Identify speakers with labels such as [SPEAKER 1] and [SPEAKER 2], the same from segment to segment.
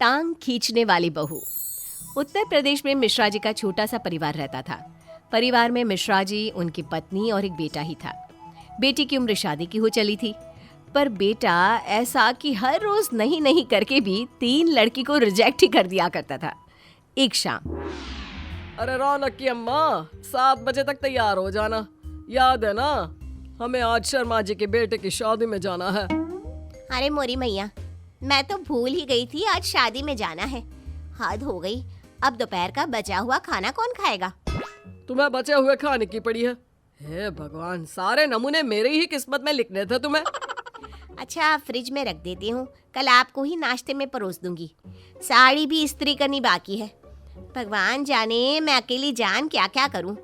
[SPEAKER 1] टांग खींचने वाली बहू। उत्तर प्रदेश में मिश्रा जी का छोटा सा परिवार रहता था। परिवार में मिश्रा जी, उनकी पत्नी और एक बेटा ही था। बेटी की उम्र शादी की हो चली थी, पर बेटा ऐसा कि हर रोज नहीं नहीं करके भी 3 लड़की को रिजेक्ट ही कर दिया करता था। एक शाम,
[SPEAKER 2] अरे रौनक की अम्मा, 7 बजे तक तैयार हो जाना। याद है ना, हमें आज शर्मा जी के बेटे की शादी में जाना है।
[SPEAKER 3] अरे मोरी मैया, मैं तो भूल ही गई थी आज शादी में जाना है। हद हो गई, अब दोपहर का बचा हुआ खाना कौन खाएगा?
[SPEAKER 2] तुम्हें बचे हुए खाने की पड़ी है। हे भगवान, सारे नमूने मेरी ही किस्मत में लिखने थे तुम्हें।
[SPEAKER 3] अच्छा, फ्रिज में रख देती हूँ, कल आपको ही नाश्ते में परोस दूंगी। साड़ी भी इस्त्री करनी बाकी है। भगवान जाने मैं अकेली जान क्या क्या करूँ।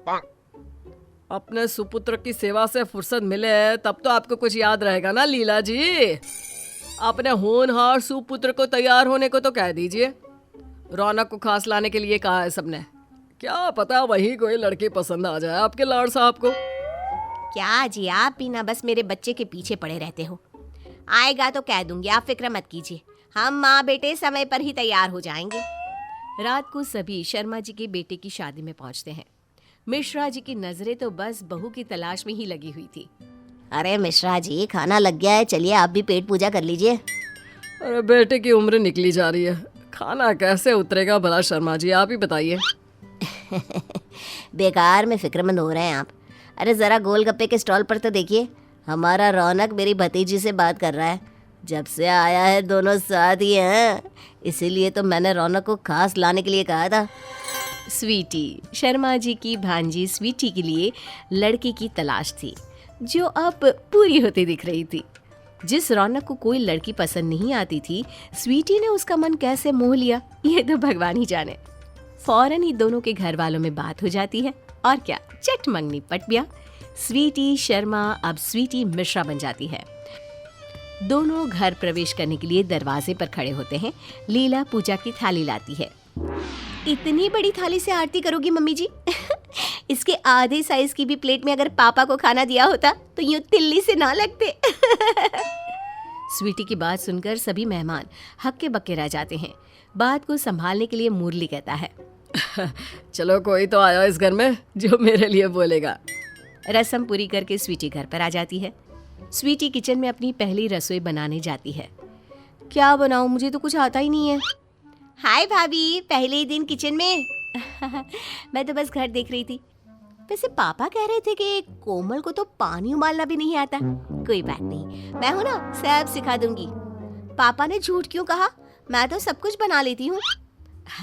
[SPEAKER 2] अपने सुपुत्र की सेवा से फुर्सत मिले तब तो आपको कुछ याद रहेगा ना लीला जी। अपने होनहार सुपुत्र को तैयार होने को तो कह दीजिए। रौनक को खास लाने के लिए कहा है सबने। क्या पता वही कोई लड़की पसंद आ जाए आपके लाड़ साहब को।
[SPEAKER 3] क्या जी, आप भी ना बस मेरे बच्चे के पीछे पड़े रहते हो। आएगा तो कह दूंगी, आप फिक्र मत कीजिए, हम माँ बेटे समय पर ही तैयार हो जाएंगे।
[SPEAKER 1] रात को सभी शर्मा जी के बेटे की शादी में पहुंचते हैं। मिश्रा जी की नजरें तो बस बहू की तलाश में ही लगी हुई थी।
[SPEAKER 3] अरे मिश्रा जी, खाना लग गया है, चलिए आप भी पेट पूजा कर लीजिए।
[SPEAKER 2] अरे बेटे की उम्र निकली जा रही है, खाना कैसे उतरेगा भला शर्मा जी, आप ही बताइए।
[SPEAKER 3] बेकार में फिक्रमंद हो रहे हैं आप। अरे जरा गोलगप्पे के स्टॉल पर तो देखिए, हमारा रौनक मेरी भतीजी से बात कर रहा है। जब से आया है दोनों साथ ही हैं, इसीलिए तो मैंने रौनक को खास लाने के लिए कहा था।
[SPEAKER 1] स्वीटी, शर्मा जी की भांजी स्वीटी के लिए लड़की की तलाश थी, जो अब पूरी होती दिख रही थी। जिस रौनक को कोई लड़की पसंद नहीं आती थी, स्वीटी ने उसका मन कैसे मोह लिया, ये तो भगवान ही जाने। फौरन ही दोनों के घर वालों में बात हो जाती है और क्या, चट मंगनी पट गया। स्वीटी शर्मा अब स्वीटी मिश्रा बन जाती है। दोनों घर प्रवेश करने के लिए दरवाजे पर खड़े होते हैं। लीला पूजा की थाली लाती है।
[SPEAKER 3] इतनी बड़ी थाली से आरती करोगी मम्मी जी? इसके आधे साइज की भी प्लेट में अगर पापा को खाना दिया होता तो यूं तिल्ली से ना लगते।
[SPEAKER 1] स्वीटी की बात सुनकर सभी मेहमान हक्के बक्के रह जाते हैं। बात को संभालने के लिए मुरली कहता है,
[SPEAKER 2] चलो कोई तो आया इस घर में जो मेरे लिए बोलेगा।
[SPEAKER 1] रस्म पूरी करके स्वीटी घर पर आ जाती है। स्वीटी किचन में अपनी पहली रसोई बनाने जाती है। क्या बनाऊं, मुझे तो कुछ आता ही नहीं है।
[SPEAKER 3] हाय भाभी, पहले ही दिन किचन में। मैं तो बस घर देख रही थी। वैसे पापा कह रहे थे कि कोमल को तो पानी उबालना भी नहीं आता। कोई बात नहीं, मैं हूं ना, सब सिखा दूंगी। पापा ने झूठ क्यों कहा? मैं तो सब कुछ बना लेती हूँ।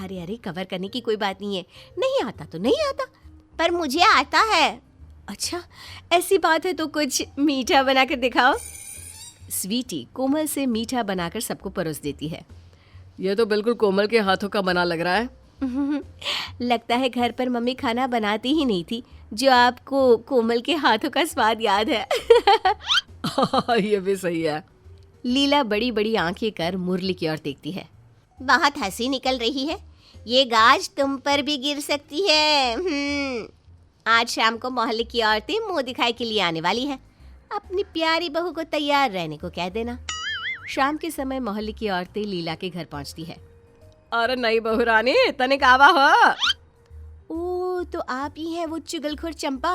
[SPEAKER 3] अरे अरे, कवर करने की कोई बात नहीं है। नहीं आता तो नहीं आता, पर मुझे आता है।
[SPEAKER 1] अच्छा, ऐसी बात है तो कुछ मीठा बनाकर दिखाओ। स्वीटी कोमल से मीठा बनाकर सबको परोस देती है।
[SPEAKER 2] ये तो बिल्कुल कोमल के हाथों का बना लग रहा है।
[SPEAKER 1] लगता है घर पर मम्मी खाना बनाती ही नहीं थी, जो आपको कोमल के हाथों का स्वाद याद है।
[SPEAKER 2] ये भी सही है।
[SPEAKER 1] लीला बड़ी बड़ी आंखें कर मुरली की ओर देखती है।
[SPEAKER 3] बहुत हंसी निकल रही है, ये गाज तुम पर भी गिर सकती है। आज शाम को मोहल्ले की औरतें मुंह दिखाई के लिए आने वाली है। अपनी प्यारी बहू को तैयार रहने को कह देना।
[SPEAKER 1] शाम के समय मोहल्ले की औरतें लीला के घर पहुंचती है।
[SPEAKER 2] अरे नहीं बहू रानी, तनिक आवा हो।
[SPEAKER 1] ओ, तो आप ही हैं वो चुगलखोर चंपा?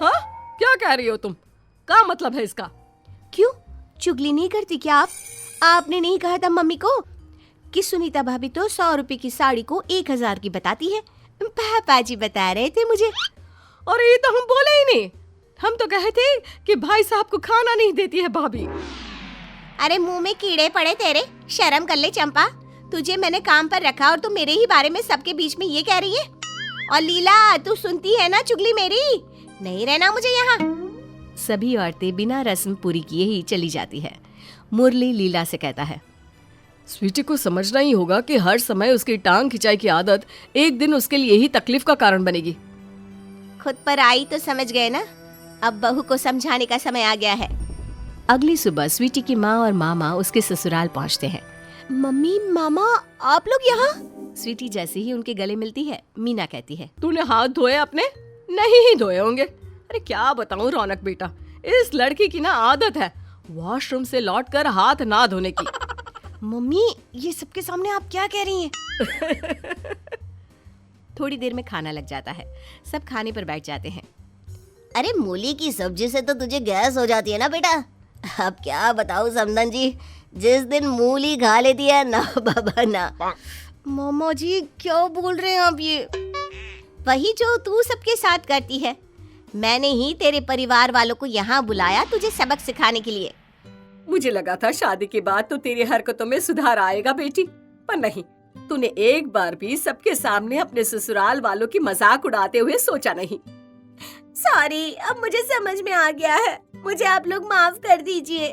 [SPEAKER 2] हाँ, क्या कह रही हो तुम? क्या मतलब है इसका?
[SPEAKER 1] क्यों, चुगली नहीं करती क्या आप? आपने नहीं कहा था मम्मी को कि सुनीता भाभी तो 100 रुपए की साड़ी को 1000 की बताती है? पापा जी बता रहे थे मुझे।
[SPEAKER 2] और ये तो हम बोले ही नहीं, हम तो कहे थे कि भाई साहब को खाना नहीं देती है भाभी।
[SPEAKER 3] अरे मुंह में कीड़े पड़े तेरे, शर्म कर ले चंपा। तुझे मैंने काम पर रखा और तू मेरे ही बारे में सबके बीच में ये कह रही है? और लीला, तू सुनती है ना चुगली मेरी? नहीं रहना मुझे यहाँ।
[SPEAKER 1] सभी औरतें बिना रस्म पूरी किए ही चली जाती है। मुरली लीला से कहता है,
[SPEAKER 2] स्वीटी को समझना ही होगा कि हर समय उसकी टांग खिंचाई की आदत एक दिन उसके लिए ही तकलीफ का कारण बनेगी।
[SPEAKER 3] खुद पर आई तो समझ गए ना, अब बहू को समझाने का समय आ गया है।
[SPEAKER 1] अगली सुबह स्वीटी की माँ और मामा उसके ससुराल पहुँचते हैं।
[SPEAKER 3] मम्मी, मामा, आप लोग यहाँ?
[SPEAKER 1] स्वीटी जैसे ही उनके गले मिलती है, मीना कहती है,
[SPEAKER 2] तूने हाथ धोए अपने? नहीं ही धोए होंगे। अरे क्या बताऊं रौनक बेटा, इस लड़की की ना आदत है वॉशरूम से लौटकर हाथ ना धोने की।
[SPEAKER 3] मम्मी, ये सबके सामने आप क्या कह रही हैं?
[SPEAKER 1] थोड़ी देर में खाना लग जाता है। सब खाने पर बैठ जाते हैं।
[SPEAKER 3] अरे मूली की सब्जी से तो तुझे गैस हो जाती है ना बेटा। अब क्या बताऊं समधन जी, जिस दिन मूली खा लेती है ना बाबा ना। मामा जी क्या बोल रहे हैं आप ये? वही जो तू सबके साथ करती है। मैंने ही तेरे परिवार वालों को यहाँ बुलाया तुझे सबक सिखाने के लिए।
[SPEAKER 2] मुझे लगा था शादी के बाद तो तेरी हरकतों में सुधार आएगा बेटी, पर नहीं। तूने एक बार भी सबके सामने अपने ससुराल वालों की मजाक उड़ाते हुए सोचा नहीं।
[SPEAKER 3] सॉरी, अब मुझे समझ में आ गया है। मुझे आप लोग माफ कर दीजिए।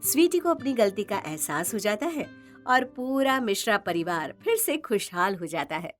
[SPEAKER 3] स्वीटी को अपनी गलती का एहसास हो जाता है और पूरा मिश्रा परिवार फिर से खुशहाल हो जाता है।